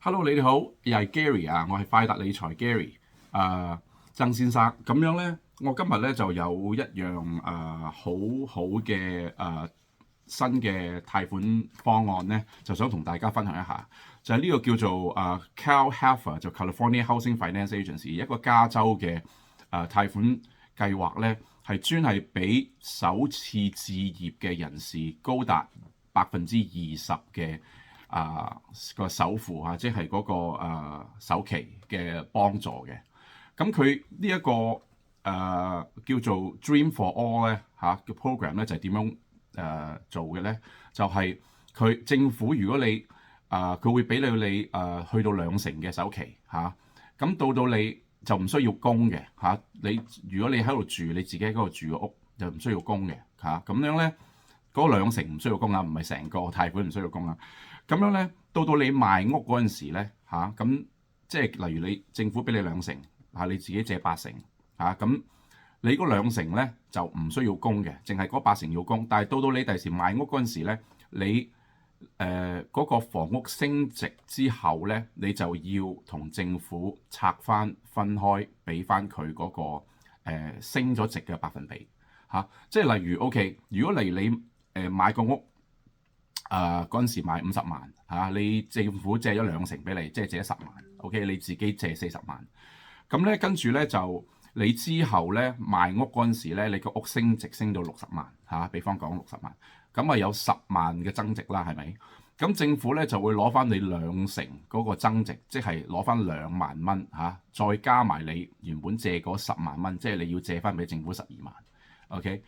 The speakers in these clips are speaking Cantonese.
Hello，你哋好，又係 Gary 啊，我係快達理財 Gary，曾先生。咁樣呢，我今日呢就有一樣好好嘅新嘅貸款方案呢，就想同大家分享一下。就係呢個叫做CalHFA，就 California Housing Finance Agency，一個加州嘅貸款計劃呢，係專係俾首次置業嘅人士高達20%嘅個首付即係嗰個首期嘅幫助嘅。咁佢呢一個叫做 Dream for All 咧嘅 program 咧就係點樣做嘅咧？就係佢政府如果你佢會俾你去到2成嘅首期咁到你就唔需要供嘅你如果你喺度住，你自己喺嗰度住嘅屋就唔需要供嘅咁樣咧，嗰2成唔需要供唔係成個貸款唔需要供咁樣咧，到你賣屋嗰陣時咧咁即係例如你政府俾你2成你自己借8成咁你嗰2成咧就唔需要供嘅，淨係嗰8成要供。但係到你第時賣屋嗰陣時咧，你嗰個房屋升值之後咧，你就要同政府拆翻分開，俾翻佢嗰個升咗值嘅百分比即係例如 OK， 如果你買個屋嗰陣時買50萬你政府借咗2成俾你，即係借10萬 OK， 你自己借40萬咁咧，跟住咧就你之後咧賣屋嗰陣時咧，你個屋升值升到60萬比方講60萬，咁有10萬嘅增值啦，係咪？咁政府咧就會攞翻你2成嗰個增值，即係攞翻2萬蚊再加埋你原本借嗰10萬蚊，即係你要借翻俾政府12萬 OK。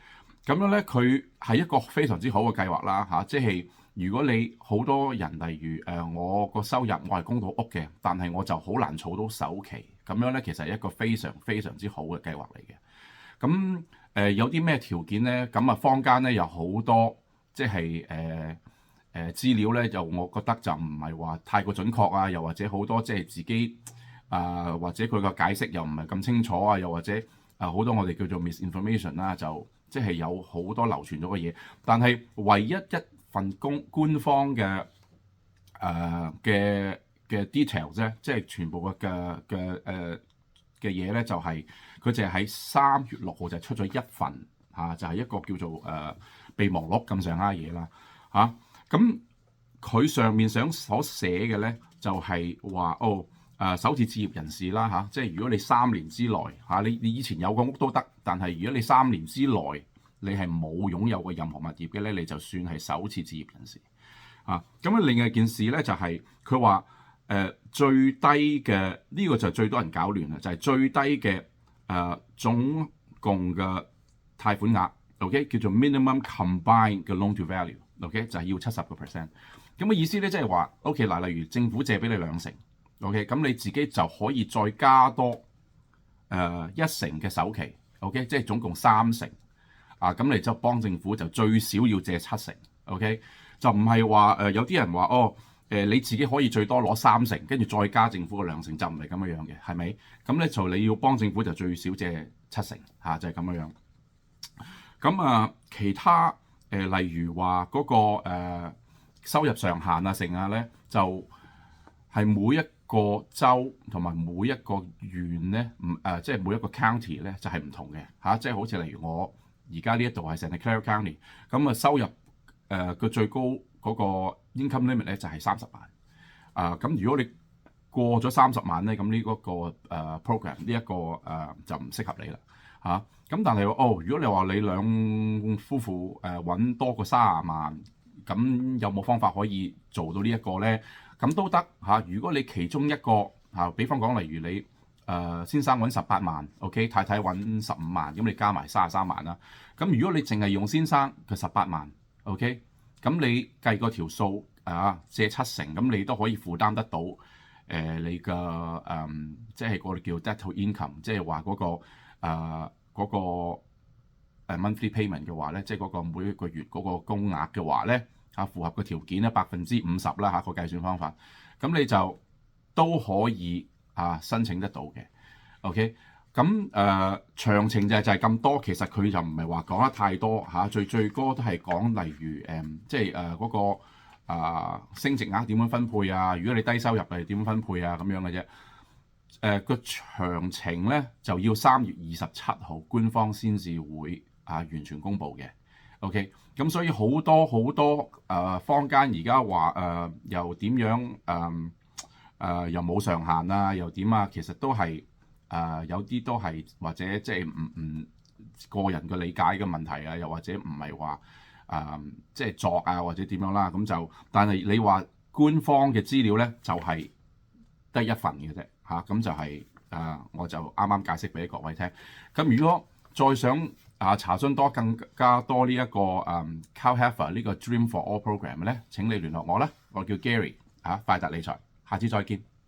咁樣咧，佢係一個非常之好嘅計劃啦即係如果你好多人，例如我個收入我係供到屋嘅，但係我就好難儲到首期，咁樣咧其實係一個非常非常之好嘅計劃嚟嘅。咁有啲咩條件咧？咁坊間咧有好多即係資料咧，就我覺得就唔係話太過準確又或者好多即係自己或者佢個解釋又唔係咁清楚又或者好多我哋叫做 misinformation 啦，就即係有好多流傳咗嘅嘢。但係唯一份官方嘅details 啫，即係全部嘅嘢咧，就係佢淨係喺3月6號就出咗一份就係一個叫做備忘錄咁上下嘢啦咁佢上面所寫嘅咧就係話首次置業人士啦即係如果你3年之內你以前有個屋都得，但係如果你3年之內你係冇擁有過任何物業嘅咧，你就算係首次置業人士咁另外一件事咧就係佢話最低嘅呢個就係最多人搞亂啦，就係最低嘅總共嘅貸款額 OK 叫做 minimum combined 嘅 loan to value OK 就係要70%。咁嘅意思咧即係話 OK 嗱，例如政府借俾你2成 OK， 咁你自己就可以再加多1成嘅首期 OK， 即係總共3成咁你就幫政府就最少要借7成 OK， 就唔係話有啲人話你自己可以最多攞3成，跟住再加政府嘅2成，就唔係咁樣嘅，係咪？咁咧就你要幫政府就最少借7成就係咁樣。咁其他例如話嗰個收入上限成咧，就係每一個州同埋每一個縣咧，即係每一個 county 咧就係唔同嘅即係好似例如我而家呢一度係 Santa Clara County， 咁收入個最高嗰個 income limit 咧就係30萬咁如果你過咗30萬咧，咁呢嗰個program 呢一個就唔適合你啦咁但係如果你話你兩夫婦揾多過30萬，咁有冇方法可以做到呢一個咧？咁都得如果你其中一個比方講例如你先生揾18萬 OK， 太太揾15萬，咁你加埋33萬啦。咁如果你淨係用先生嘅18萬 OK， 咁你計個條數借7成，咁你都可以負擔得到你嘅即係我哋叫 debt to income， 即係話嗰個monthly payment 嘅話咧，即係嗰個每一個月嗰個供額嘅話咧符合個條件咧50%啦個計算方法，咁你就都可以申請得到嘅 OK。咁詳情就係咁多，其實佢就唔係話講得太多最高都係講例如即係嗰個升值額點樣分配啊？如果你低收入係點樣分配啊？咁樣嘅啫。個詳情咧就要3月27號官方先至會完全公佈嘅。OK， 咁所以好多坊間而家話又點樣又冇上限啊，又點啊？其實都係有啲都係或者即係唔個人嘅理解嘅問題啊，又或者唔係話即係作啊或者點樣啦。咁就但係你話官方嘅資料咧就係得一份嘅啫嚇，咁就係我就啱啱解釋俾各位聽。咁如果再想查詢更加多呢一個Kyle Helfer 呢個 Dream for All Program 咧，請你聯絡我啦，我叫 Gary 快達理財，下次再見。